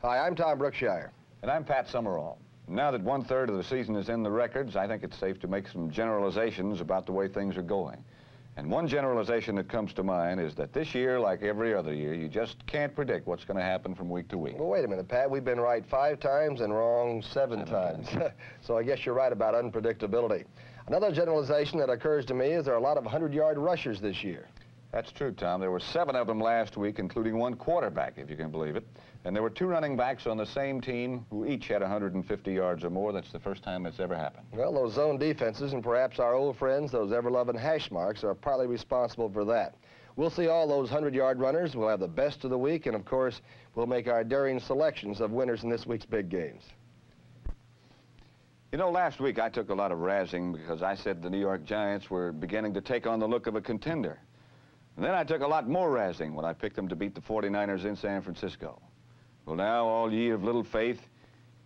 Hi, I'm Tom Brookshire. And I'm Pat Summerall. Now that 1/3 of the season is in the records, I think it's safe to make some generalizations about the way things are going. And one generalization that comes to mind is that this year, like every other year, you just can't predict what's going to happen from week to week. Well, wait a minute, Pat. We've been right 5 times and wrong 7 times. So I guess you're right about unpredictability. Another generalization that occurs to me is there are a lot of 100-yard rushers this year. That's true, Tom. There were 7 of them last week, including 1 quarterback, if you can believe it. And there were 2 running backs on the same team who each had 150 yards or more. That's the first time that's ever happened. Well, those zone defenses and perhaps our old friends, those ever-loving hash marks, are partly responsible for that. We'll see all those 100-yard runners. We'll have the best of the week, and of course, we'll make our daring selections of winners in this week's big games. You know, last week I took a lot of razzing because I said the New York Giants were beginning to take on the look of a contender. And then I took a lot more razzing when I picked them to beat the 49ers in San Francisco. Well, now, all ye of little faith,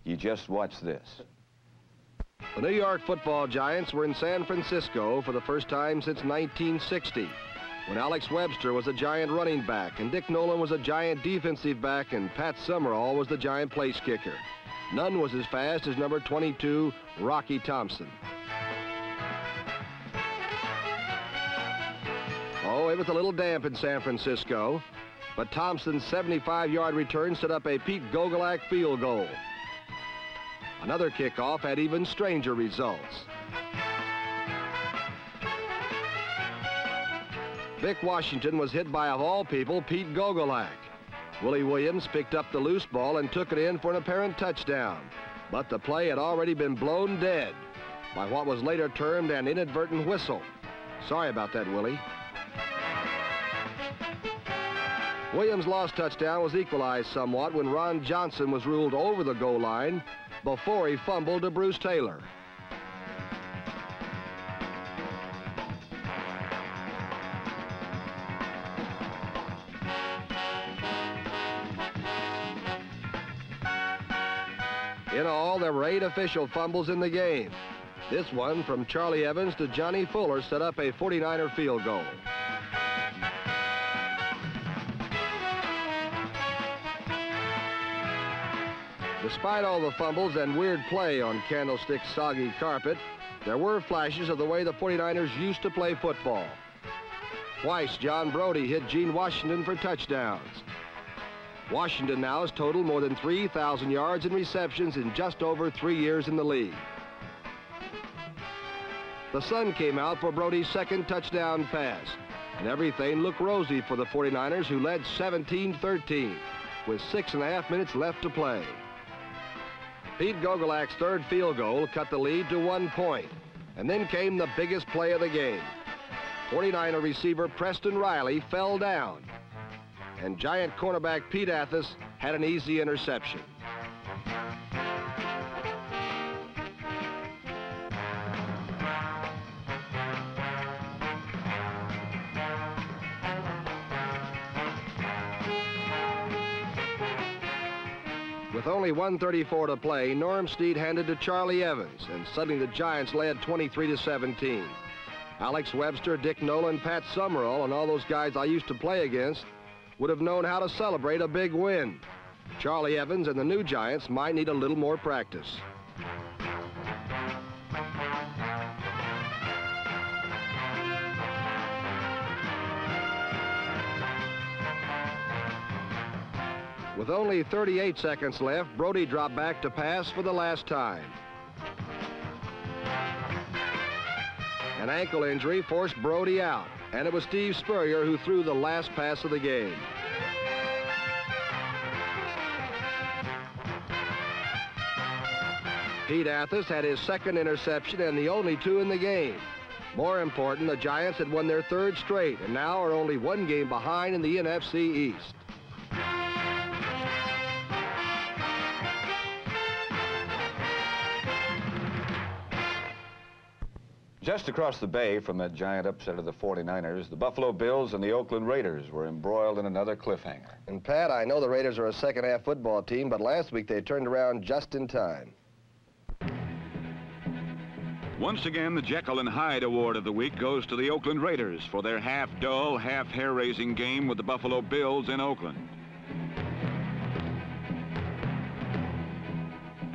you just watch this. The New York football Giants were in San Francisco for the first time since 1960, when Alex Webster was a Giant running back, and Dick Nolan was a Giant defensive back, and Pat Summerall was the Giant place kicker. None was as fast as number 22, Rocky Thompson. Oh, it was a little damp in San Francisco, but Thompson's 75-yard return set up a Pete Gogolak field goal. Another kickoff had even stranger results. Vic Washington was hit by, of all people, Pete Gogolak. Willie Williams picked up the loose ball and took it in for an apparent touchdown, but the play had already been blown dead by what was later termed an inadvertent whistle. Sorry about that, Willie. Williams' lost touchdown was equalized somewhat when Ron Johnson was ruled over the goal line before he fumbled to Bruce Taylor. In all, there were 8 official fumbles in the game. This one from Charlie Evans to Johnny Fuller set up a 49er field goal. Despite all the fumbles and weird play on Candlestick's soggy carpet, there were flashes of the way the 49ers used to play football. Twice, John Brody hit Gene Washington for touchdowns. Washington now has totaled more than 3,000 yards in receptions in just over 3 years in the league. The sun came out for Brody's second touchdown pass, and everything looked rosy for the 49ers, who led 17-13 with 6.5 minutes left to play. Pete Gogolak's third field goal cut the lead to 1 point, and then came the biggest play of the game. 49er receiver Preston Riley fell down, and Giant cornerback Pete Athos had an easy interception. With only 1:34 to play, Norm Snead handed to Charlie Evans, and suddenly the Giants led 23-17. Alex Webster, Dick Nolan, Pat Summerall, and all those guys I used to play against would have known how to celebrate a big win. Charlie Evans and the new Giants might need a little more practice. With only 38 seconds left, Brody dropped back to pass for the last time. An ankle injury forced Brody out, and it was Steve Spurrier who threw the last pass of the game. Pete Athos had his second interception and the only 2 in the game. More important, the Giants had won their 3rd straight and now are only 1 game behind in the NFC East. Just across the bay from that giant upset of the 49ers, the Buffalo Bills and the Oakland Raiders were embroiled in another cliffhanger. And Pat, I know the Raiders are a second-half football team, but last week they turned around just in time. Once again, the Jekyll and Hyde Award of the week goes to the Oakland Raiders for their half-dull, half-hair-raising game with the Buffalo Bills in Oakland.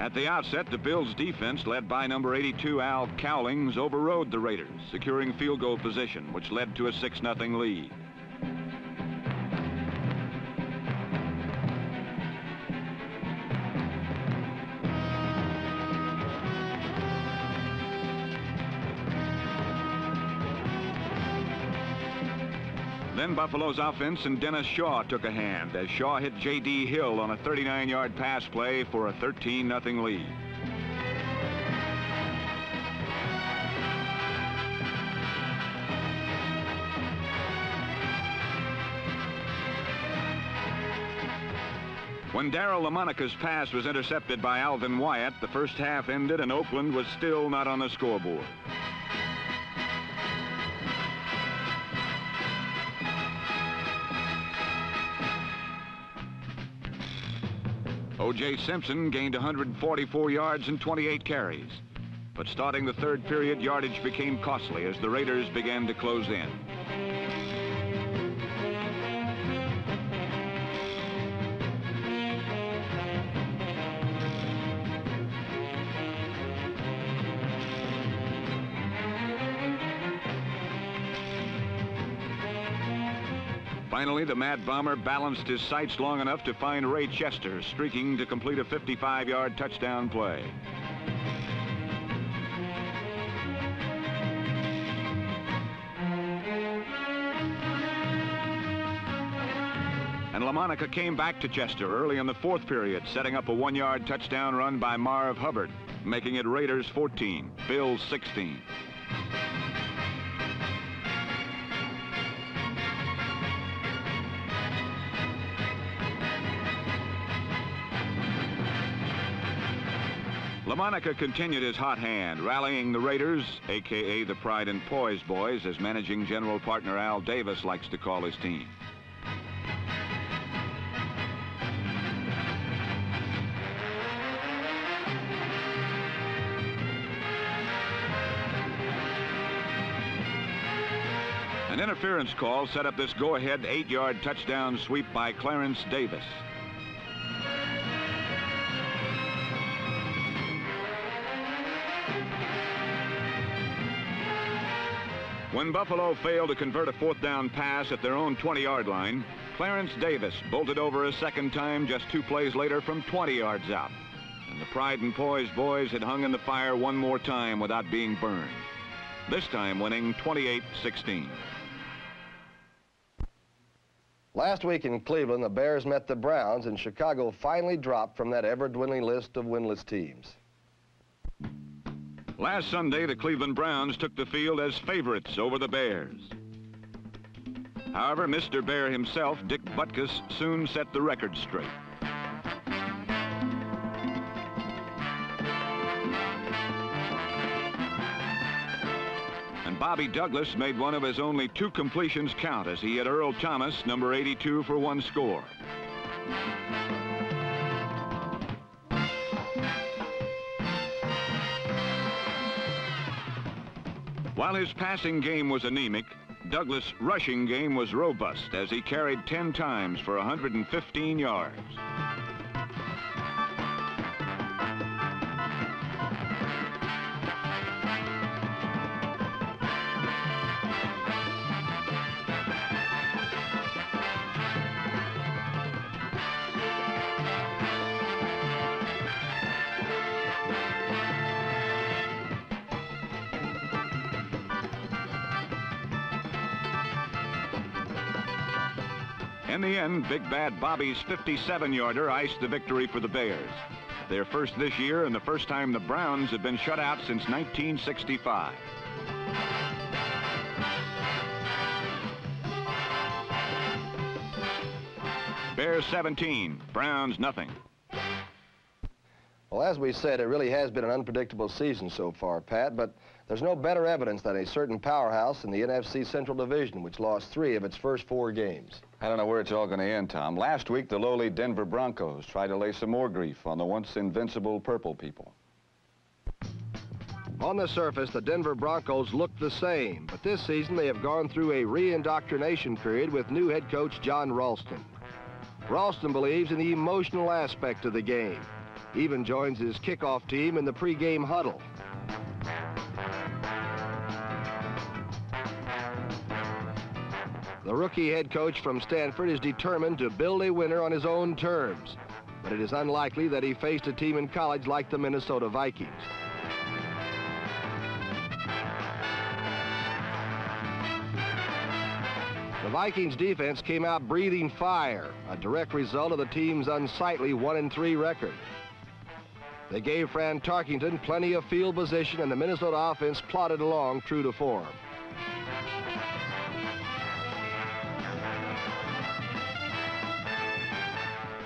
At the outset, the Bills' defense, led by number 82 Al Cowlings, overrode the Raiders, securing field goal position, which led to a 6-0 lead. Then Buffalo's offense and Dennis Shaw took a hand as Shaw hit J.D. Hill on a 39-yard pass play for a 13-0 lead. When Darryl LaMonica's pass was intercepted by Alvin Wyatt, the first half ended and Oakland was still not on the scoreboard. O.J. Simpson gained 144 yards and 28 carries. But starting the third period, yardage became costly as the Raiders began to close in. Finally, the Mad Bomber balanced his sights long enough to find Ray Chester streaking to complete a 55-yard touchdown play. And LaMonica came back to Chester early in the fourth period, setting up a 1-yard touchdown run by Marv Hubbard, making it Raiders 14, Bills 16. LaMonica continued his hot hand, rallying the Raiders, a.k.a. the Pride and Poise Boys, as managing general partner Al Davis likes to call his team. An interference call set up this go-ahead 8-yard touchdown sweep by Clarence Davis. When Buffalo failed to convert a fourth down pass at their own 20-yard line, Clarence Davis bolted over a second time just 2 plays later from 20 yards out. And the Pride and Poise Boys had hung in the fire one more time without being burned, this time winning 28-16. Last week in Cleveland, the Bears met the Browns, and Chicago finally dropped from that ever-dwindling list of winless teams. Last Sunday, the Cleveland Browns took the field as favorites over the Bears. However, Mr. Bear himself, Dick Butkus, soon set the record straight. And Bobby Douglas made one of his only 2 completions count as he hit Earl Thomas, number 82, for 1 score. While his passing game was anemic, Douglas' rushing game was robust as he carried 10 times for 115 yards. In the end, Big Bad Bobby's 57-yarder iced the victory for the Bears. Their first this year and the first time the Browns have been shut out since 1965. Bears 17, Browns nothing. Well, as we said, it really has been an unpredictable season so far, Pat, but there's no better evidence than a certain powerhouse in the NFC Central Division, which lost 3 of its first 4 games. I don't know where it's all going to end, Tom. Last week, the lowly Denver Broncos tried to lay some more grief on the once invincible Purple people. On the surface, the Denver Broncos look the same, but this season they have gone through a re-indoctrination period with new head coach John Ralston. Ralston believes in the emotional aspect of the game. Even joins his kickoff team in the pregame huddle. The rookie head coach from Stanford is determined to build a winner on his own terms, but it is unlikely that he faced a team in college like the Minnesota Vikings. The Vikings defense came out breathing fire, a direct result of the team's unsightly 1-3 record. They gave Fran Tarkington plenty of field position, and the Minnesota offense plodded along true to form.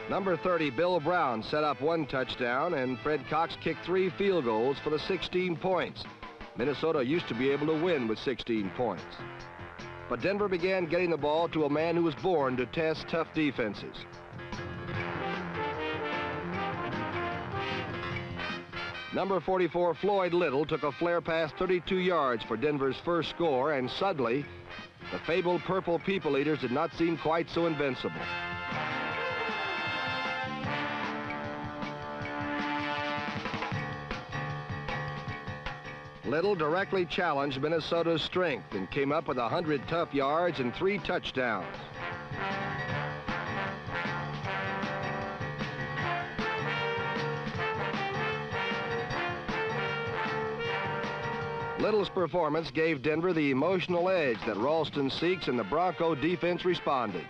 Number 30, Bill Brown, set up 1 touchdown, and Fred Cox kicked 3 field goals for the 16 points. Minnesota used to be able to win with 16 points. But Denver began getting the ball to a man who was born to test tough defenses. Number 44, Floyd Little, took a flare pass 32 yards for Denver's first score, and suddenly, the fabled Purple People Eaters did not seem quite so invincible. Little directly challenged Minnesota's strength and came up with 100 tough yards and 3 touchdowns. Little's performance gave Denver the emotional edge that Ralston seeks, and the Bronco defense responded.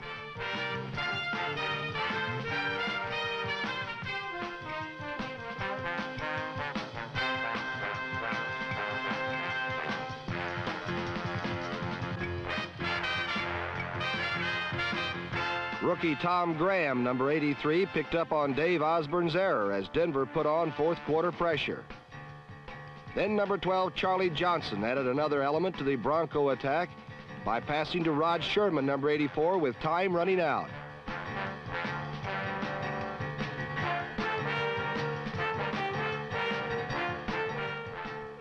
Rookie Tom Graham, number 83, picked up on Dave Osborne's error as Denver put on fourth quarter pressure. Then number 12, Charlie Johnson, added another element to the Bronco attack by passing to Rod Sherman, number 84, with time running out.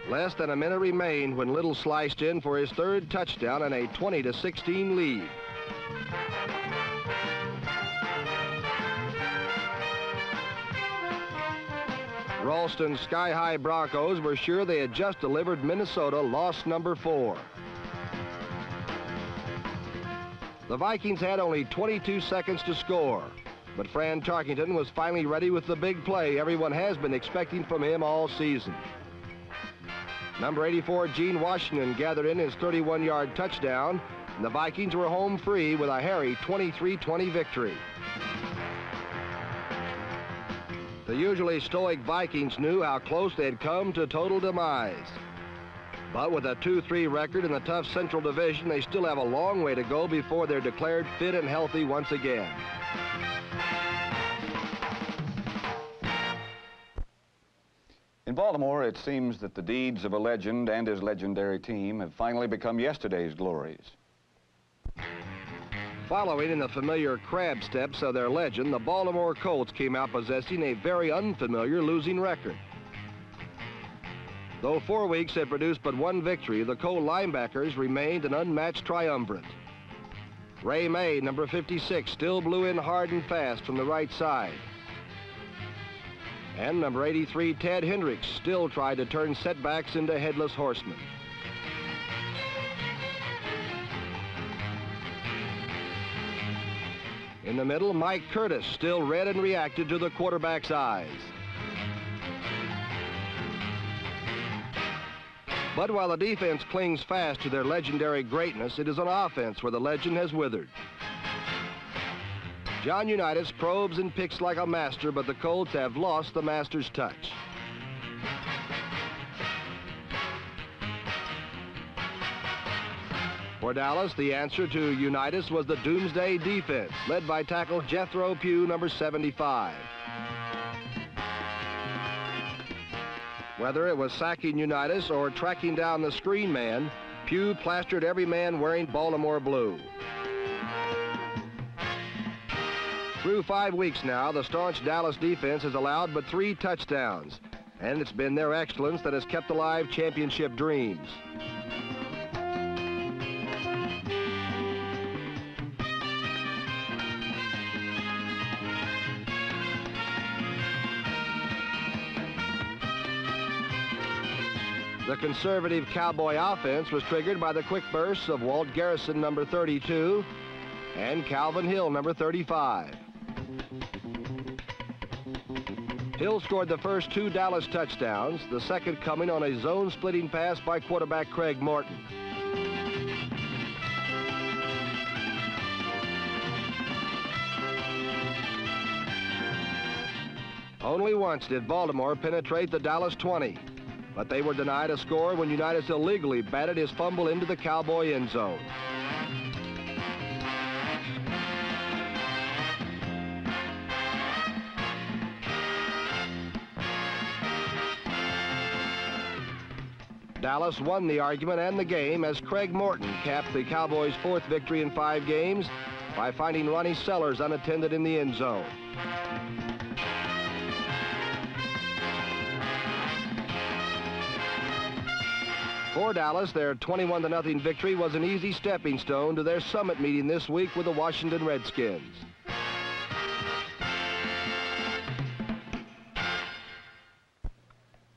Less than a minute remained when Little sliced in for his 3rd touchdown and a 20-16 lead. Ralston's sky-high Broncos were sure they had just delivered Minnesota loss number 4. The Vikings had only 22 seconds to score, but Fran Tarkington was finally ready with the big play everyone has been expecting from him all season. Number 84, Gene Washington, gathered in his 31-yard touchdown, and the Vikings were home free with a hairy 23-20 victory. The usually stoic Vikings knew how close they had come to total demise. But with a 2-3 record in the tough Central Division, they still have a long way to go before they're declared fit and healthy once again. In Baltimore, it seems that the deeds of a legend and his legendary team have finally become yesterday's glories. Following in the familiar crab steps of their legend, the Baltimore Colts came out possessing a very unfamiliar losing record. Though 4 weeks had produced but 1 victory, the Colt linebackers remained an unmatched triumvirate. Ray May, number 56, still blew in hard and fast from the right side. And number 83, Ted Hendricks, still tried to turn setbacks into headless horsemen. In the middle, Mike Curtis still read and reacted to the quarterback's eyes. But while the defense clings fast to their legendary greatness, it is on offense where the legend has withered. John Unitas probes and picks like a master, but the Colts have lost the master's touch. For Dallas, the answer to Unitas was the doomsday defense, led by tackle Jethro Pugh, number 75. Whether it was sacking Unitas or tracking down the screen man, Pugh plastered every man wearing Baltimore blue. Through 5 weeks now, the staunch Dallas defense has allowed but 3 touchdowns, and it's been their excellence that has kept alive championship dreams. The conservative Cowboy offense was triggered by the quick bursts of Walt Garrison, number 32, and Calvin Hill, number 35. Hill scored the first 2 Dallas touchdowns, the second coming on a zone-splitting pass by quarterback Craig Morton. Only once did Baltimore penetrate the Dallas 20. But they were denied a score when Unitas illegally batted his fumble into the Cowboy end zone. Dallas won the argument and the game as Craig Morton capped the Cowboys' 4th victory in 5 games by finding Ronnie Sellers unattended in the end zone. For Dallas, their 21-0 victory was an easy stepping stone to their summit meeting this week with the Washington Redskins.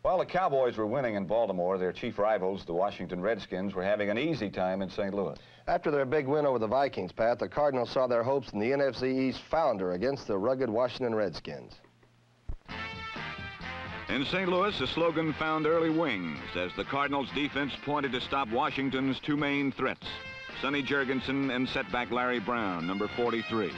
While the Cowboys were winning in Baltimore, their chief rivals, the Washington Redskins, were having an easy time in St. Louis. After their big win over the Vikings, Pat, the Cardinals saw their hopes in the NFC East founder against the rugged Washington Redskins. In St. Louis, the slogan found early wings as the Cardinals' defense pointed to stop Washington's 2 main threats, Sonny Jurgensen and setback Larry Brown, number 43.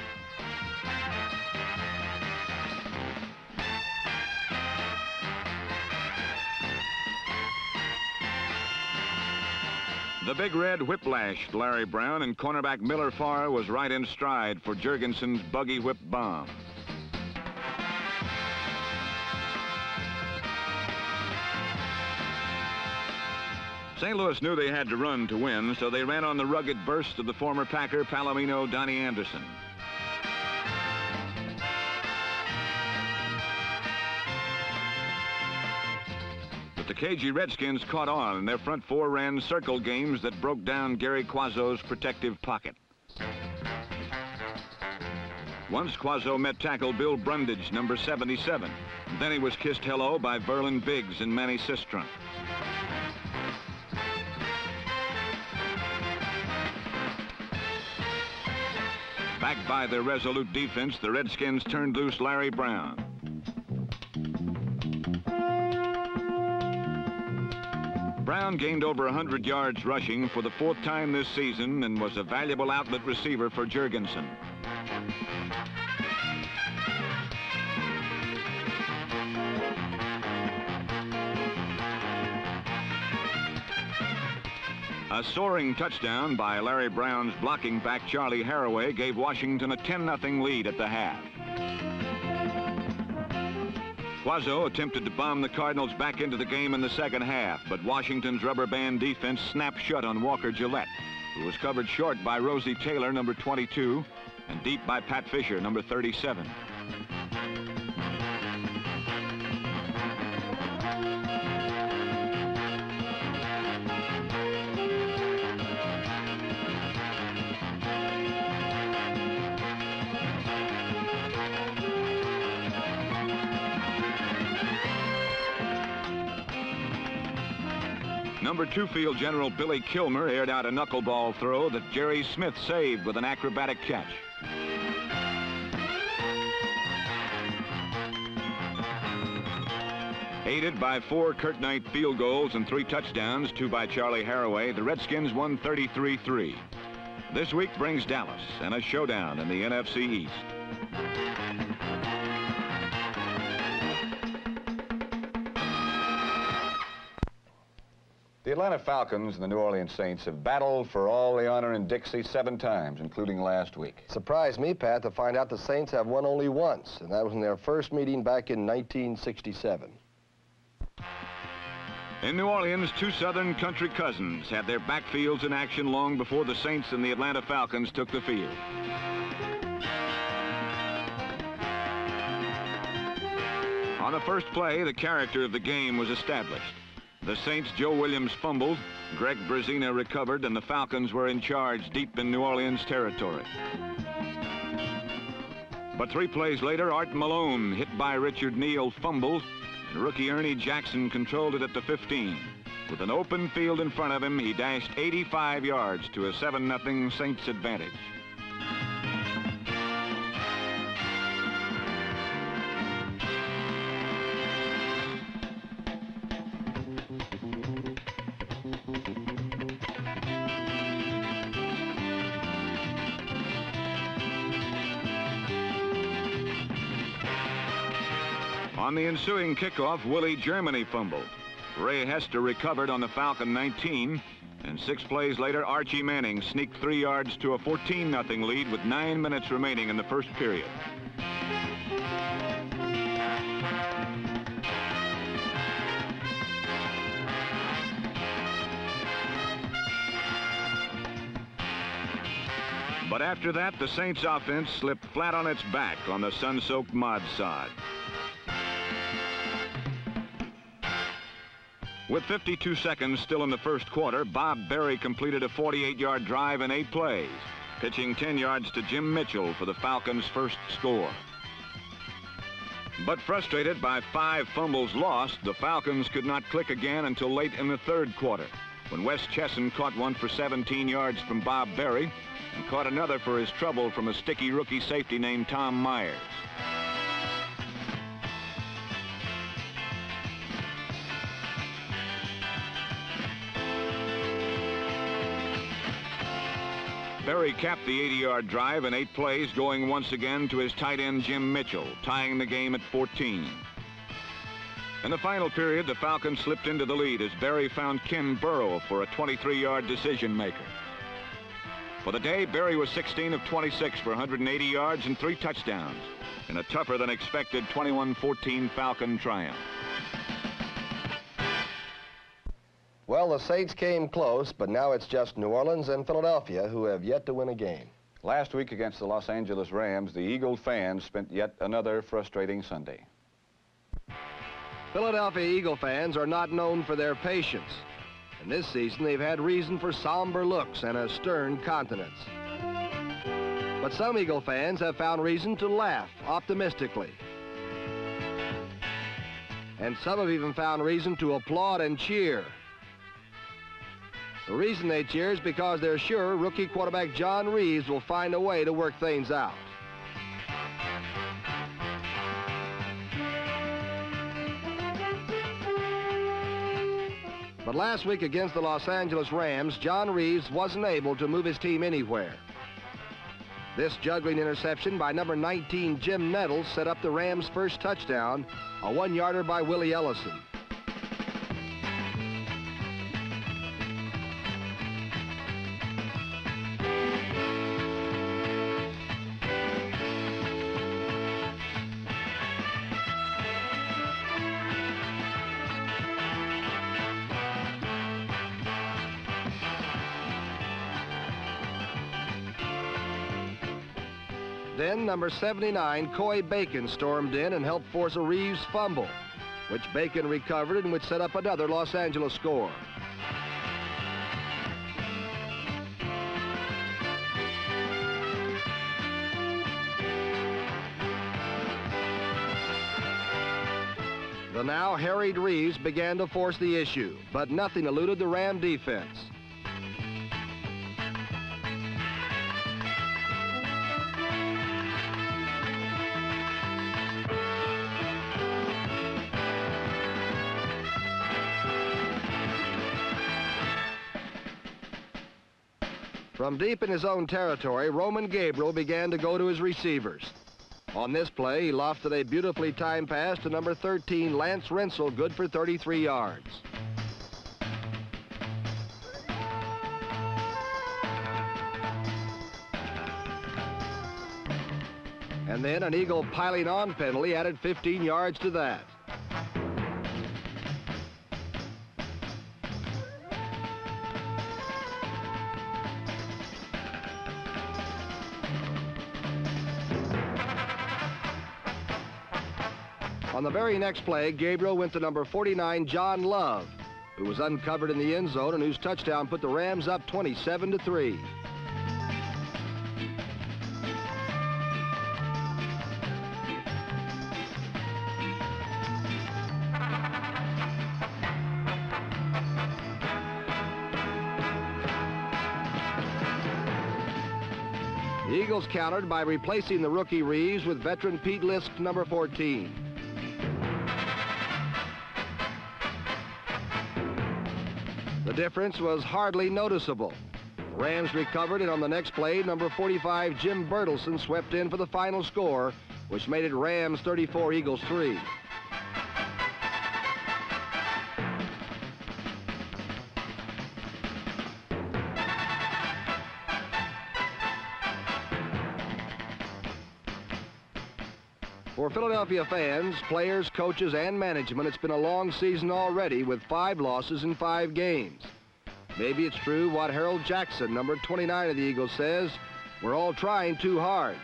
The Big Red whiplashed Larry Brown, and cornerback Miller Farr was right in stride for Jurgensen's buggy whip bomb. St. Louis knew they had to run to win, so they ran on the rugged burst of the former Packer Palomino Donnie Anderson. But the cagey Redskins caught on, and their front 4 ran circle games that broke down Gary Quazzo's protective pocket. Once Quazzo met tackle Bill Brundage, number 77. Then he was kissed hello by Verlin Biggs and Manny Sistrunk. Backed by their resolute defense, the Redskins turned loose Larry Brown. Brown gained over 100 yards rushing for the 4th time this season and was a valuable outlet receiver for Jurgensen. A soaring touchdown by Larry Brown's blocking back Charlie Haraway gave Washington a 10-0 lead at the half. Quazzo attempted to bomb the Cardinals back into the game in the second half, but Washington's rubber band defense snapped shut on Walker Gillette, who was covered short by Rosie Taylor, number 22, and deep by Pat Fisher, number 37. Number 2 field general Billy Kilmer aired out a knuckleball throw that Jerry Smith saved with an acrobatic catch. Aided by 4 Kurt Knight field goals and 3 touchdowns, 2 by Charlie Haraway, the Redskins won 33-3. This week brings Dallas and a showdown in the NFC East. The Atlanta Falcons and the New Orleans Saints have battled for all the honor in Dixie 7 times, including last week. Surprised me, Pat, to find out the Saints have won only once, and that was in their first meeting back in 1967. In New Orleans, 2 Southern country cousins had their backfields in action long before the Saints and the Atlanta Falcons took the field. On the first play, the character of the game was established. The Saints' Joe Williams fumbled, Greg Brzezina recovered, and the Falcons were in charge deep in New Orleans territory. But 3 plays later, Art Malone, hit by Richard Neal, fumbled, and rookie Ernie Jackson controlled it at the 15. With an open field in front of him, he dashed 85 yards to a 7-0 Saints advantage. On the ensuing kickoff, Willie Germany fumbled. Ray Hester recovered on the Falcon 19, and 6 plays later, Archie Manning sneaked 3 yards to a 14-0 lead with 9 minutes remaining in the first period. But after that, the Saints offense slipped flat on its back on the sun-soaked mud sod. With 52 seconds still in the first quarter, Bob Berry completed a 48-yard drive in 8 plays, pitching 10 yards to Jim Mitchell for the Falcons' first score. But frustrated by 5 fumbles lost, the Falcons could not click again until late in the third quarter, when Wes Chesson caught one for 17 yards from Bob Berry and caught another for his trouble from a sticky rookie safety named Tom Myers. Berry capped the 80-yard drive in 8 plays, going once again to his tight end Jim Mitchell, tying the game at 14. In the final period, the Falcons slipped into the lead as Berry found Ken Burrow for a 23-yard decision maker. For the day, Berry was 16 of 26 for 180 yards and 3 touchdowns in a tougher than expected 21-14 Falcon triumph. Well, the Saints came close, but now it's just New Orleans and Philadelphia who have yet to win a game. Last week against the Los Angeles Rams, the Eagle fans spent yet another frustrating Sunday. Philadelphia Eagle fans are not known for their patience, and this season they've had reason for somber looks and a stern countenance. But some Eagle fans have found reason to laugh optimistically. And some have even found reason to applaud and cheer. The reason they cheer is because they're sure rookie quarterback John Reeves will find a way to work things out. But last week against the Los Angeles Rams, John Reeves wasn't able to move his team anywhere. This juggling interception by number 19 Jim Nettles set up the Rams' first touchdown, a 1-yarder by Willie Ellison. Then number 79, Coy Bacon, stormed in and helped force a Reeves fumble, which Bacon recovered and which set up another Los Angeles score. The now harried Reeves began to force the issue, but nothing eluded the Ram defense. From deep in his own territory, Roman Gabriel began to go to his receivers. On this play, he lofted a beautifully timed pass to number 13, Lance Rensel, good for 33 yards. And then an Eagle piling on penalty added 15 yards to that. On the very next play, Gabriel went to number 49, John Love, who was uncovered in the end zone and whose touchdown put the Rams up 27-3. The Eagles countered by replacing the rookie Reeves with veteran Pete Lisk, number 14. The difference was hardly noticeable. Rams recovered, and on the next play, number 45 Jim Bertelson swept in for the final score, which made it Rams 34, Eagles 3. For Philadelphia fans, players, coaches, and management, it's been a long season already with 5 losses in 5 games. Maybe it's true what Harold Jackson, number 29 of the Eagles, says, "We're all trying too hard.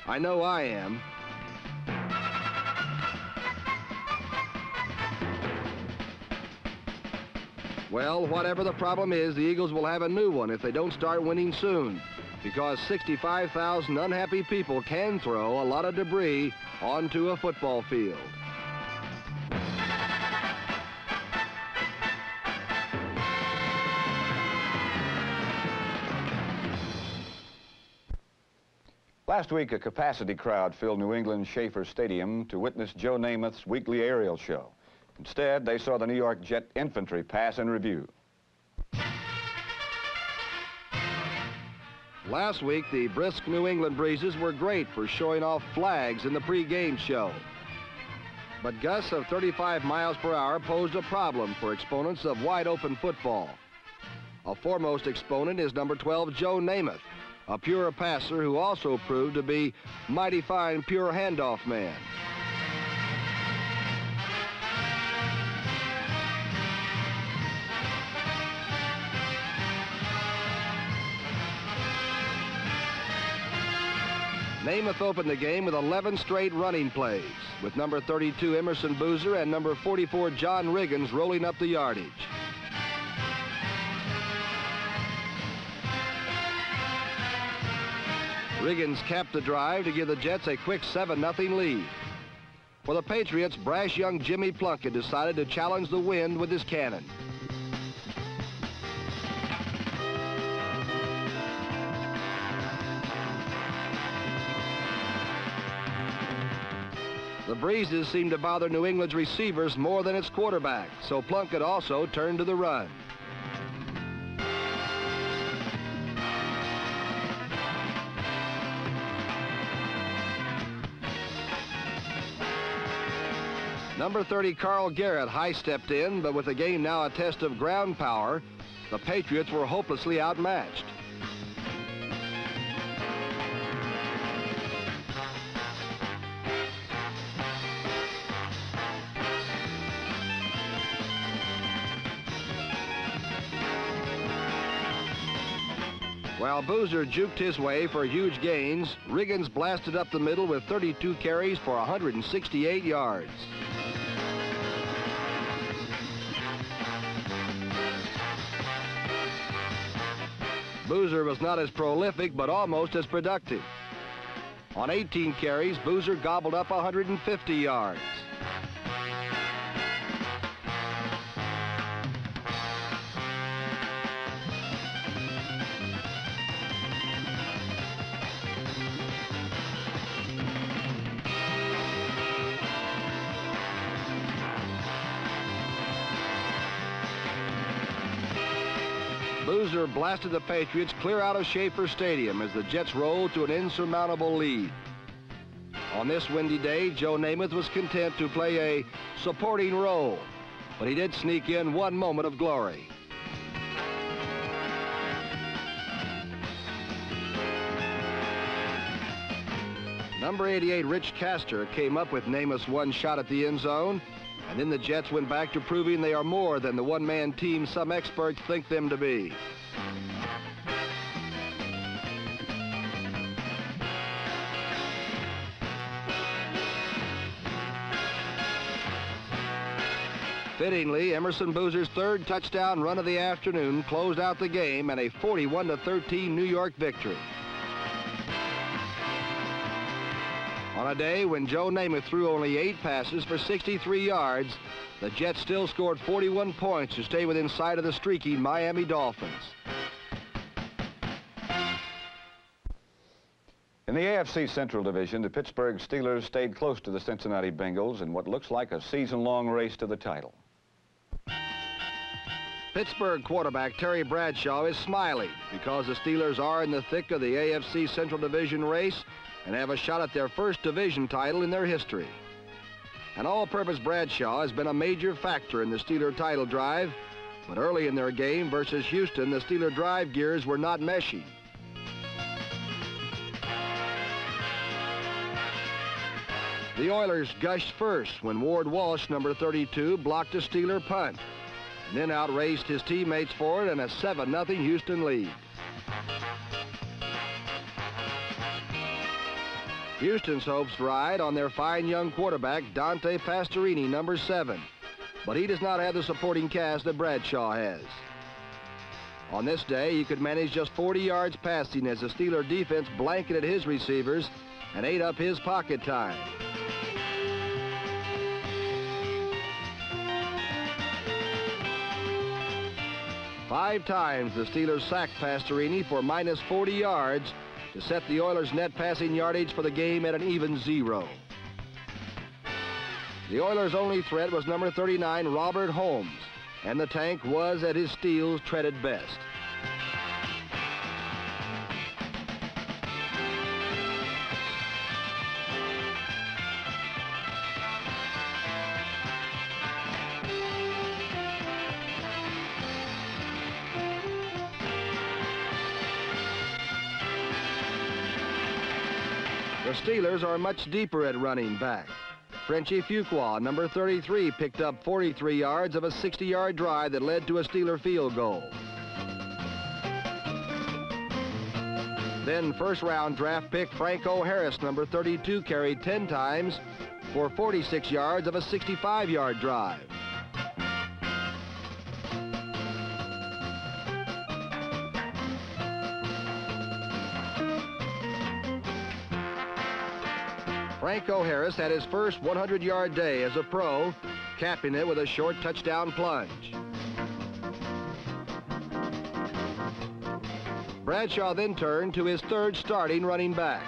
I know I am." Well, whatever the problem is, the Eagles will have a new one if they don't start winning soon, because 65,000 unhappy people can throw a lot of debris onto a football field. Last week, a capacity crowd filled New England's Schaefer Stadium to witness Joe Namath's weekly aerial show. Instead, they saw the New York Jet infantry pass in review. Last week, the brisk New England breezes were great for showing off flags in the pregame show. But gusts of 35 miles per hour posed a problem for exponents of wide-open football. A foremost exponent is number 12, Joe Namath, a pure passer who also proved to be mighty fine pure handoff man. Namath opened the game with 11 straight running plays, with number 32 Emerson Boozer and number 44 John Riggins rolling up the yardage. Riggins capped the drive to give the Jets a quick 7-0 lead. For the Patriots, brash young Jimmy Plunkett decided to challenge the wind with his cannon. The breezes seemed to bother New England's receivers more than its quarterback, so Plunkett also turned to the run. Number 30, Carl Garrett, high-stepped in, but with the game now a test of ground power, the Patriots were hopelessly outmatched. While Boozer juked his way for huge gains, Riggins blasted up the middle with 32 carries for 168 yards. Boozer was not as prolific, but almost as productive. On 18 carries, Boozer gobbled up 150 yards. Boozer blasted the Patriots clear out of Schaefer Stadium as the Jets rolled to an insurmountable lead. On this windy day, Joe Namath was content to play a supporting role, but he did sneak in one moment of glory. Number 88, Rich Castor, came up with Namath's one shot at the end zone, and then the Jets went back to proving they are more than the one-man team some experts think them to be. Fittingly, Emerson Boozer's third touchdown run of the afternoon closed out the game and a 41-13 New York victory. On a day when Joe Namath threw only 8 passes for 63 yards, the Jets still scored 41 points to stay within sight of the streaky Miami Dolphins. In the AFC Central Division, the Pittsburgh Steelers stayed close to the Cincinnati Bengals in what looks like a season-long race to the title. Pittsburgh quarterback Terry Bradshaw is smiling because the Steelers are in the thick of the AFC Central Division race and have a shot at their first division title in their history. An all-purpose Bradshaw has been a major factor in the Steeler title drive, but early in their game versus Houston, the Steeler drive gears were not meshing. The Oilers gushed first when Ward Walsh, number 32, blocked a Steeler punt, and then outraced his teammates for it in a 7-0 Houston lead. Houston's hopes ride on their fine young quarterback, Dante Pastorini, number 7, but he does not have the supporting cast that Bradshaw has. On this day, he could manage just 40 yards passing as the Steeler defense blanketed his receivers and ate up his pocket time. Five times the Steelers sacked Pastorini for minus 40 yards to set the Oilers' net passing yardage for the game at an even 0. The Oilers' only threat was number 39, Robert Holmes, and the tank was at his steels treaded best. The Steelers are much deeper at running back. Frenchie Fuqua, number 33, picked up 43 yards of a 60-yard drive that led to a Steeler field goal. Then first-round draft pick Franco Harris, number 32, carried 10 times for 46 yards of a 65-yard drive. Franco Harris had his first 100-yard day as a pro, capping it with a short touchdown plunge. Bradshaw then turned to his third starting running back.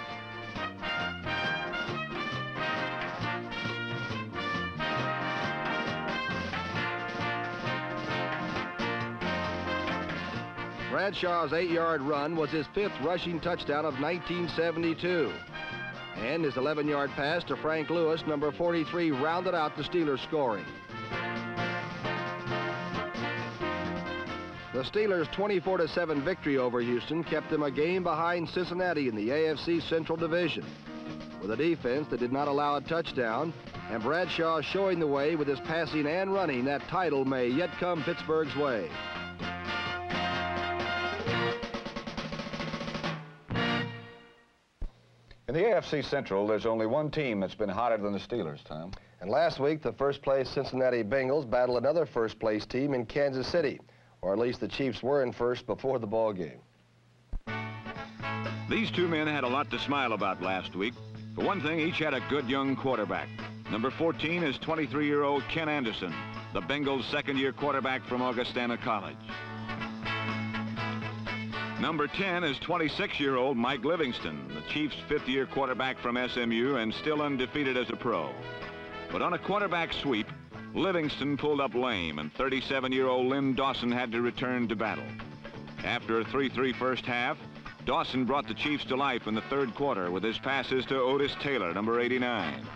Bradshaw's 8-yard run was his 5th rushing touchdown of 1972. And his 11-yard pass to Frank Lewis, number 43, rounded out the Steelers' scoring. The Steelers' 24-7 victory over Houston kept them a game behind Cincinnati in the AFC Central Division. With a defense that did not allow a touchdown, and Bradshaw showing the way with his passing and running, that title may yet come Pittsburgh's way. In the AFC Central, there's only one team that's been hotter than the Steelers, Tom. And last week, the first-place Cincinnati Bengals battled another first-place team in Kansas City, or at least the Chiefs were in first before the ball game. These two men had a lot to smile about last week. For one thing, each had a good young quarterback. Number 14 is 23-year-old Ken Anderson, the Bengals' second-year quarterback from Augustana College. Number 10 is 26-year-old Mike Livingston, the Chiefs' 5th-year quarterback from SMU and still undefeated as a pro. But on a quarterback sweep, Livingston pulled up lame, and 37-year-old Lynn Dawson had to return to battle. After a 3-3 first half, Dawson brought the Chiefs to life in the third quarter with his passes to Otis Taylor, number 89.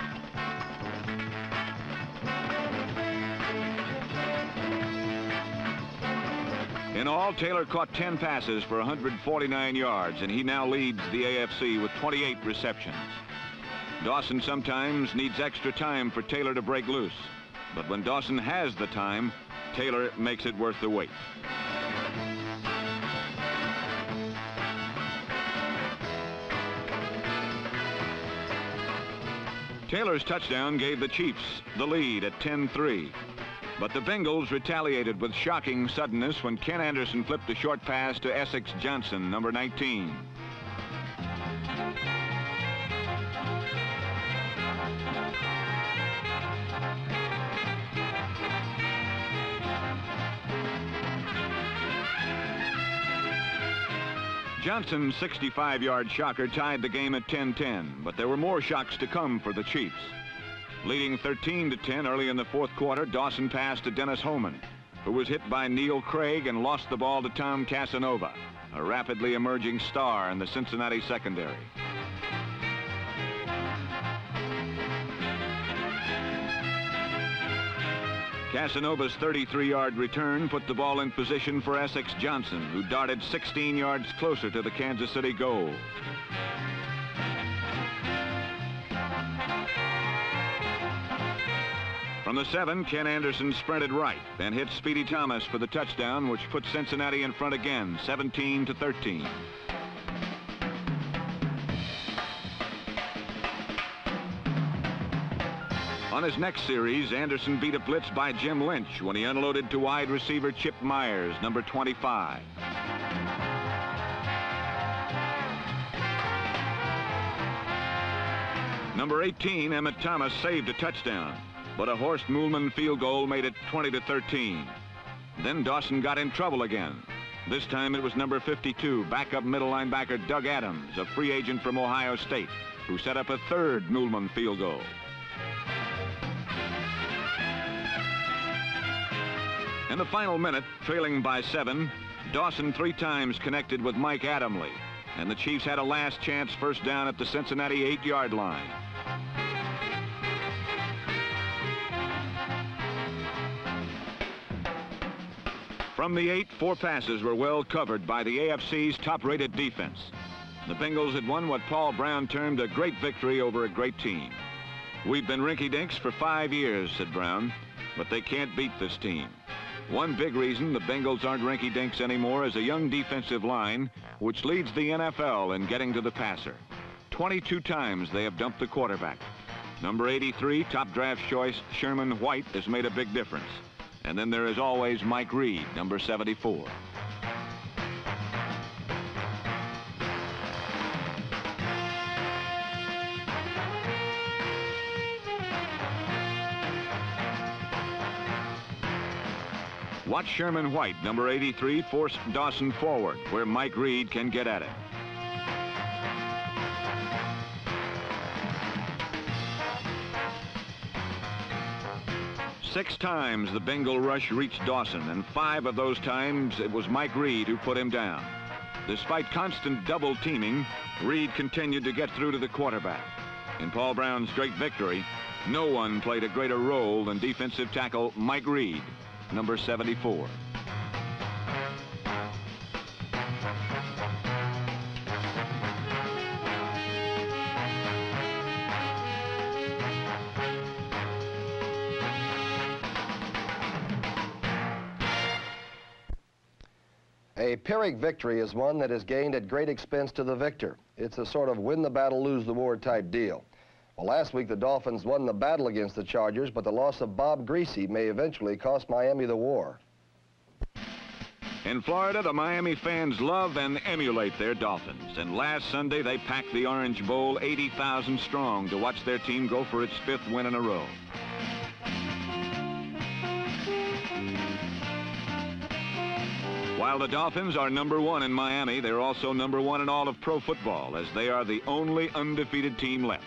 In all, Taylor caught 10 passes for 149 yards, and he now leads the AFC with 28 receptions. Dawson sometimes needs extra time for Taylor to break loose, but when Dawson has the time, Taylor makes it worth the wait. Taylor's touchdown gave the Chiefs the lead at 10-3. But the Bengals retaliated with shocking suddenness when Ken Anderson flipped a short pass to Essex Johnson, number 19. Johnson's 65-yard shocker tied the game at 10-10, but there were more shocks to come for the Chiefs. Leading 13-10 early in the fourth quarter, Dawson passed to Dennis Homan, who was hit by Neil Craig and lost the ball to Tom Casanova, a rapidly emerging star in the Cincinnati secondary. Casanova's 33-yard return put the ball in position for Essex Johnson, who darted 16 yards closer to the Kansas City goal. From the 7, Ken Anderson sprinted right and hit Speedy Thomas for the touchdown, which put Cincinnati in front again, 17-13. On his next series, Anderson beat a blitz by Jim Lynch when he unloaded to wide receiver Chip Myers, number 25. Number 18, Emmett Thomas, saved a touchdown, but a Horst Moolman field goal made it 20-13. Then Dawson got in trouble again. This time it was number 52, backup middle linebacker Doug Adams, a free agent from Ohio State, who set up a third Moolman field goal. In the final minute, trailing by 7, Dawson 3 times connected with Mike Adamley, and the Chiefs had a last chance first down at the Cincinnati 8-yard line. From the 8, 4 passes were well covered by the AFC's top-rated defense. The Bengals had won what Paul Brown termed a great victory over a great team. "We've been rinky-dinks for 5 years," said Brown, "but they can't beat this team." One big reason the Bengals aren't rinky-dinks anymore is a young defensive line, which leads the NFL in getting to the passer. 22 times they have dumped the quarterback. Number 83, top draft choice Sherman White, has made a big difference. And then there is always Mike Reed, number 74. Watch Sherman White, number 83, force Dawson forward, where Mike Reed can get at it. Six times the Bengal rush reached Dawson, and 5 of those times it was Mike Reed who put him down. Despite constant double teaming, Reed continued to get through to the quarterback. In Paul Brown's great victory, no one played a greater role than defensive tackle Mike Reed, number 74. A Pyrrhic victory is one that is gained at great expense to the victor. It's a sort of win the battle, lose the war type deal. Well, last week the Dolphins won the battle against the Chargers, but the loss of Bob Greasy may eventually cost Miami the war. In Florida, the Miami fans love and emulate their Dolphins. And last Sunday, they packed the Orange Bowl 80,000 strong to watch their team go for its 5th win in a row. While the Dolphins are number 1 in Miami, they're also number 1 in all of pro football, as they are the only undefeated team left.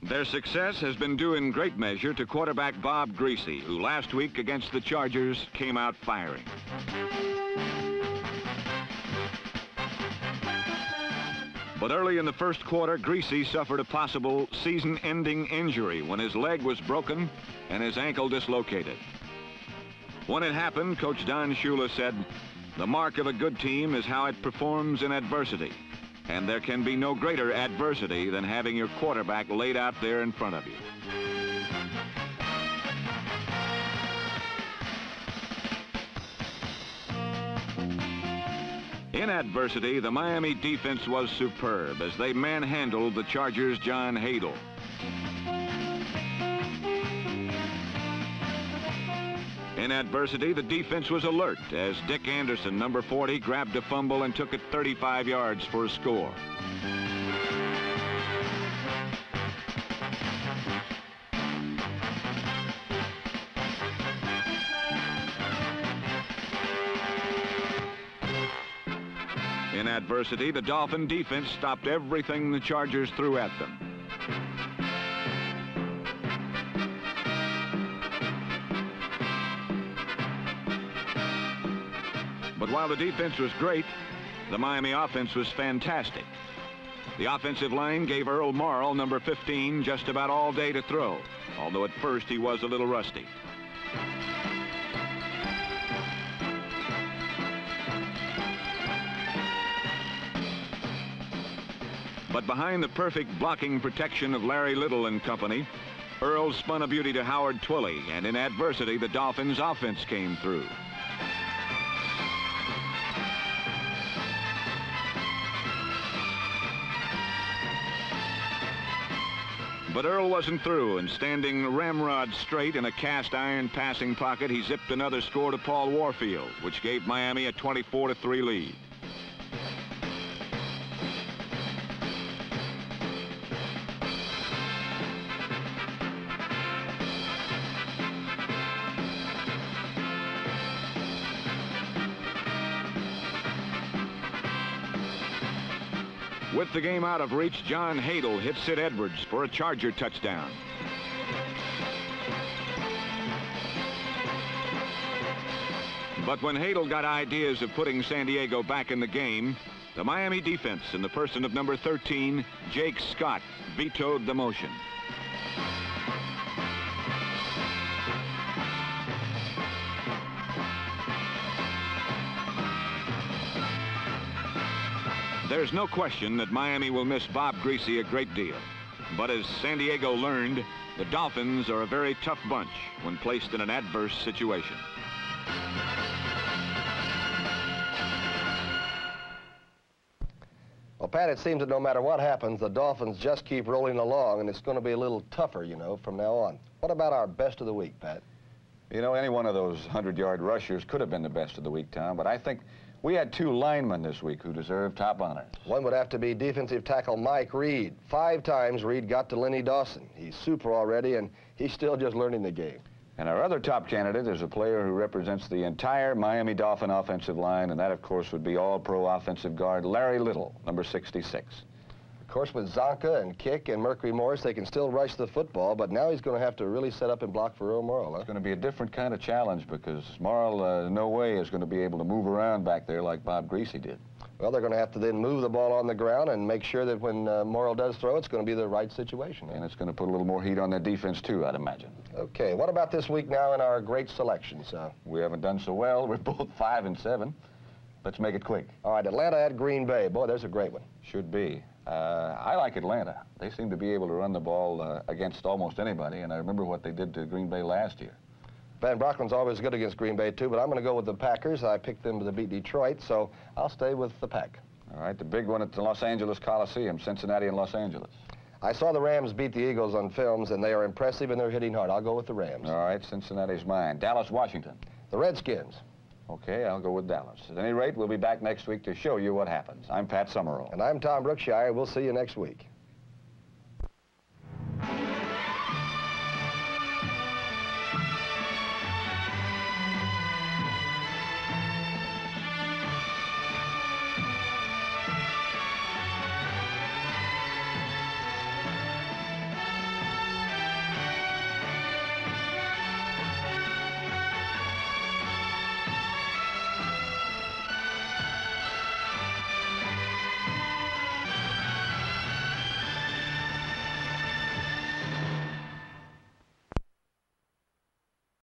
Their success has been due in great measure to quarterback Bob Greasy, who last week against the Chargers came out firing. But early in the first quarter, Greasy suffered a possible season-ending injury when his leg was broken and his ankle dislocated. When it happened, Coach Don Shula said, "The mark of a good team is how it performs in adversity. And there can be no greater adversity than having your quarterback laid out there in front of you." In adversity, the Miami defense was superb as they manhandled the Chargers' John Hadel. In adversity, the defense was alert as Dick Anderson, number 40, grabbed a fumble and took it 35 yards for a score. In adversity, the Dolphin defense stopped everything the Chargers threw at them. But while the defense was great, the Miami offense was fantastic. The offensive line gave Earl Morrall, number 15, just about all day to throw, although at first he was a little rusty. But behind the perfect blocking protection of Larry Little and company, Earl spun a beauty to Howard Twilley, and in adversity, the Dolphins' offense came through. But Earl wasn't through, and standing ramrod straight in a cast-iron passing pocket, he zipped another score to Paul Warfield, which gave Miami a 24-3 lead. With the game out of reach, John Hadel hit Sid Edwards for a Charger touchdown. But when Hadel got ideas of putting San Diego back in the game, the Miami defense, in the person of number 13, Jake Scott, vetoed the motion. There's no question that Miami will miss Bob Greasy a great deal. But as San Diego learned, the Dolphins are a very tough bunch when placed in an adverse situation. Well, Pat, it seems that no matter what happens, the Dolphins just keep rolling along, and it's going to be a little tougher, you know, from now on. What about our best of the week, Pat? You know, any one of those 100-yard rushers could have been the best of the week, Tom, but I think we had two linemen this week who deserve top honors. One would have to be defensive tackle Mike Reed. 5 times Reed got to Lenny Dawson. He's super already, and he's still just learning the game. And our other top candidate is a player who represents the entire Miami Dolphin offensive line, and that, of course, would be all-pro offensive guard Larry Little, number 66. Of course, with Zonka and Kick and Mercury Morris, they can still rush the football, but now he's going to have to really set up and block for Earl Morrall. Huh? It's going to be a different kind of challenge because Morrall, no way, is going to be able to move around back there like Bob Greasy did. Well, they're going to have to then move the ball on the ground and make sure that when Morrall does throw, it's going to be the right situation. And it's going to put a little more heat on their defense, too, I'd imagine. Okay, what about this week now in our great selections? We haven't done so well. We're both 5 and 7. Let's make it quick. All right, Atlanta at Green Bay. Boy, there's a great one. Should be. I like Atlanta. They seem to be able to run the ball against almost anybody, and I remember what they did to Green Bay last year. Van Brocklin's always good against Green Bay, too, but I'm going to go with the Packers. I picked them to beat Detroit, so I'll stay with the Pack. All right, the big one at the Los Angeles Coliseum, Cincinnati and Los Angeles. I saw the Rams beat the Eagles on films, and they are impressive, and they're hitting hard. I'll go with the Rams. All right, Cincinnati's mine. Dallas, Washington. The Redskins. Okay, I'll go with Dallas. At any rate, we'll be back next week to show you what happens. I'm Pat Summerall. And I'm Tom Brookshire. We'll see you next week.